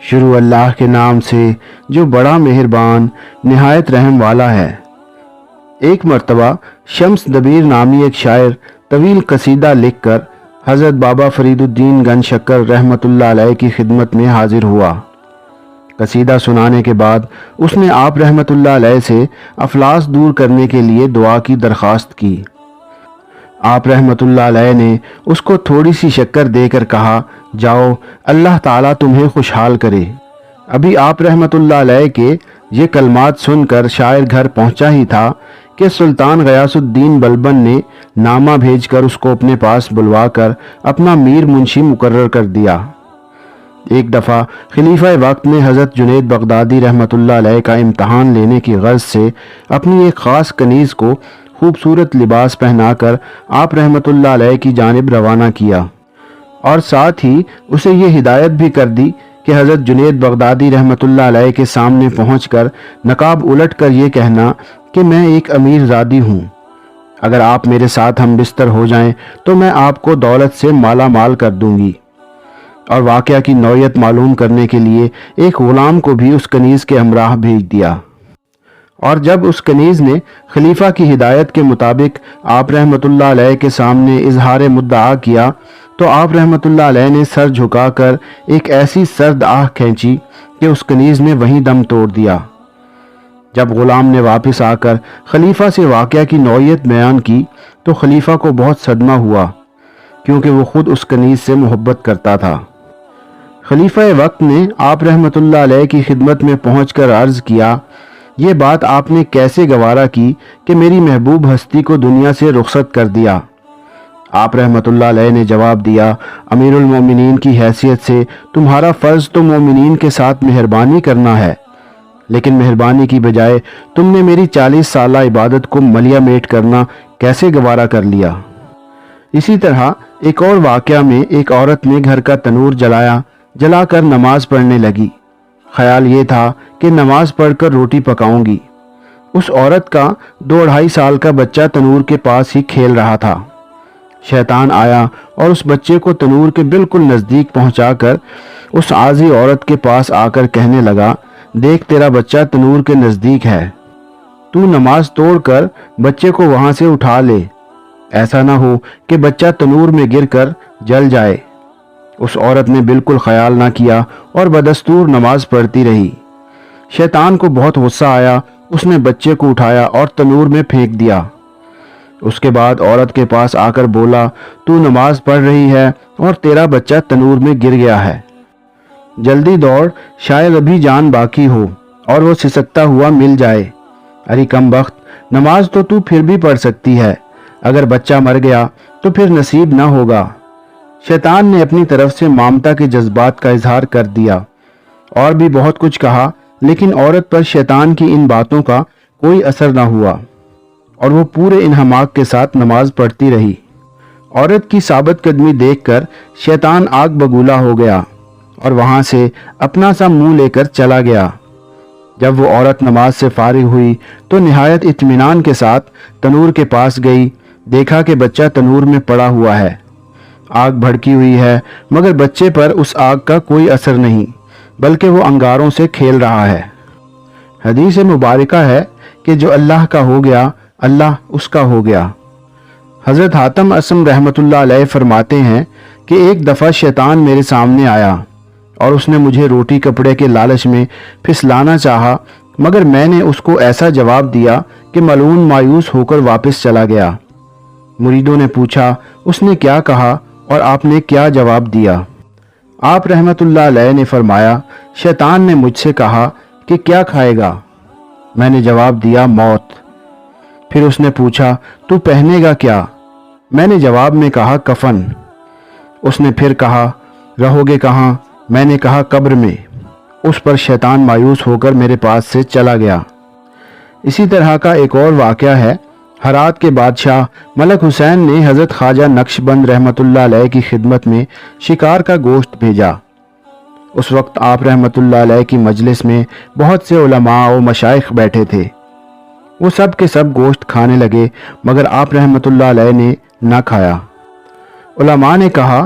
شروع اللہ کے نام سے جو بڑا مہربان نہایت رحم والا ہے۔ ایک مرتبہ شمس دبیر نامی ایک شاعر طویل قصیدہ لکھ کر حضرت بابا فرید الدین گنج شکر رحمۃ اللہ علیہ کی خدمت میں حاضر ہوا۔ قصیدہ سنانے کے بعد اس نے آپ رحمۃ اللہ علیہ سے افلاس دور کرنے کے لیے دعا کی درخواست کی۔ آپ رحمۃ اللہ علیہ نے اس کو تھوڑی سی شکر دے کر کہا، جاؤ، اللہ تعالیٰ تمہیں خوشحال کرے۔ ابھی آپ رحمۃ اللہ علیہ کے یہ کلمات سن کر شاعر گھر پہنچا ہی تھا کہ سلطان غیاث الدین بلبن نے نامہ بھیج کر اس کو اپنے پاس بلوا کر اپنا میر منشی مقرر کر دیا۔ ایک دفعہ خلیفہ وقت نے حضرت جنید بغدادی رحمۃ اللہ علیہ کا امتحان لینے کی غرض سے اپنی ایک خاص کنیز کو خوبصورت لباس پہنا کر آپ رحمۃ اللہ علیہ کی جانب روانہ کیا، اور ساتھ ہی اسے یہ ہدایت بھی کر دی کہ حضرت جنید بغدادی رحمۃ اللہ علیہ کے سامنے پہنچ کر نقاب الٹ کر یہ کہنا کہ میں ایک امیر زادی ہوں، اگر آپ میرے ساتھ ہم بستر ہو جائیں تو میں آپ کو دولت سے مالا مال کر دوں گی۔ اور واقعہ کی نوعیت معلوم کرنے کے لیے ایک غلام کو بھی اس کنیز کے ہمراہ بھیج دیا، اور جب اس کنیز نے خلیفہ کی ہدایت کے مطابق آپ رحمۃ اللہ علیہ کے سامنے اظہار مدعا کیا تو آپ رحمۃ اللہ علیہ نے سر جھکا کر ایک ایسی سرد آہ کھینچی کہ اس کنیز نے وہیں دم توڑ دیا۔ جب غلام نے واپس آ کر خلیفہ سے واقعہ کی نوعیت بیان کی تو خلیفہ کو بہت صدمہ ہوا، کیونکہ وہ خود اس کنیز سے محبت کرتا تھا۔ خلیفہ وقت نے آپ رحمۃ اللہ علیہ کی خدمت میں پہنچ کر عرض کیا، یہ بات آپ نے کیسے گوارا کی کہ میری محبوب ہستی کو دنیا سے رخصت کر دیا؟ آپ رحمۃ اللہ علیہ نے جواب دیا، امیر المومنین کی حیثیت سے تمہارا فرض تو مومنین کے ساتھ مہربانی کرنا ہے، لیکن مہربانی کی بجائے تم نے میری 40 سالہ عبادت کو ملیا میٹ کرنا کیسے گوارا کر لیا؟ اسی طرح ایک اور واقعہ میں ایک عورت نے گھر کا تنور جلا کر نماز پڑھنے لگی۔ خیال یہ تھا کہ نماز پڑھ کر روٹی پکاؤں گی۔ اس عورت کا 2-2.5 سال کا بچہ تنور کے پاس ہی کھیل رہا تھا۔ شیطان آیا اور اس بچے کو تنور کے بالکل نزدیک پہنچا کر اس عاجز عورت کے پاس آ کر کہنے لگا، دیکھ تیرا بچہ تنور کے نزدیک ہے، تو نماز توڑ کر بچے کو وہاں سے اٹھا لے، ایسا نہ ہو کہ بچہ تنور میں گر کر جل جائے۔ اس عورت نے بالکل خیال نہ کیا اور بدستور نماز پڑھتی رہی۔ شیطان کو بہت غصہ آیا، اس نے بچے کو اٹھایا اور تنور میں پھینک دیا۔ اس کے بعد عورت کے پاس آ کر بولا، تو نماز پڑھ رہی ہے اور تیرا بچہ تنور میں گر گیا ہے، جلدی دوڑ، شاید ابھی جان باقی ہو اور وہ سسکتا ہوا مل جائے۔ ارے کم بخت، نماز تو پھر بھی پڑھ سکتی ہے، اگر بچہ مر گیا تو پھر نصیب نہ ہوگا۔ شیطان نے اپنی طرف سے مامتا کے جذبات کا اظہار کر دیا اور بھی بہت کچھ کہا، لیکن عورت پر شیطان کی ان باتوں کا کوئی اثر نہ ہوا اور وہ پورے انہماک کے ساتھ نماز پڑھتی رہی۔ عورت کی ثابت قدمی دیکھ کر شیطان آگ بگولا ہو گیا اور وہاں سے اپنا سا منہ لے کر چلا گیا۔ جب وہ عورت نماز سے فارغ ہوئی تو نہایت اطمینان کے ساتھ تنور کے پاس گئی، دیکھا کہ بچہ تنور میں پڑا ہوا ہے، آگ بھڑکی ہوئی ہے، مگر بچے پر اس آگ کا کوئی اثر نہیں، بلکہ وہ انگاروں سے کھیل رہا ہے۔ حدیث مبارکہ ہے کہ جو اللہ کا ہو گیا، اللہ اس کا ہو گیا۔ حضرت حاتم اسم رحمۃ اللہ علیہ فرماتے ہیں کہ ایک دفعہ شیطان میرے سامنے آیا اور اس نے مجھے روٹی کپڑے کے لالچ میں پھسلانا چاہا، مگر میں نے اس کو ایسا جواب دیا کہ ملعون مایوس ہو کر واپس چلا گیا۔ مریدوں نے پوچھا، اس نے کیا کہا اور آپ نے کیا جواب دیا؟ آپ رحمۃ اللہ علیہ نے فرمایا، شیطان نے مجھ سے کہا کہ کیا کھائے گا؟ میں نے جواب دیا، موت۔ پھر اس نے پوچھا، تو پہنے گا کیا؟ میں نے جواب میں کہا، کفن۔ اس نے پھر کہا، رہو گے کہاں؟ میں نے کہا، قبر میں۔ اس پر شیطان مایوس ہو کر میرے پاس سے چلا گیا۔ اسی طرح کا ایک اور واقعہ ہے۔ ہرات کے بادشاہ ملک حسین نے حضرت خواجہ نقش بند رحمۃ اللہ علیہ کی خدمت میں شکار کا گوشت بھیجا۔ اس وقت آپ رحمۃ اللہ علیہ کی مجلس میں بہت سے علماء و مشائخ بیٹھے تھے۔ وہ سب کے سب گوشت کھانے لگے، مگر آپ رحمۃ اللہ علیہ نے نہ کھایا۔ علماء نے کہا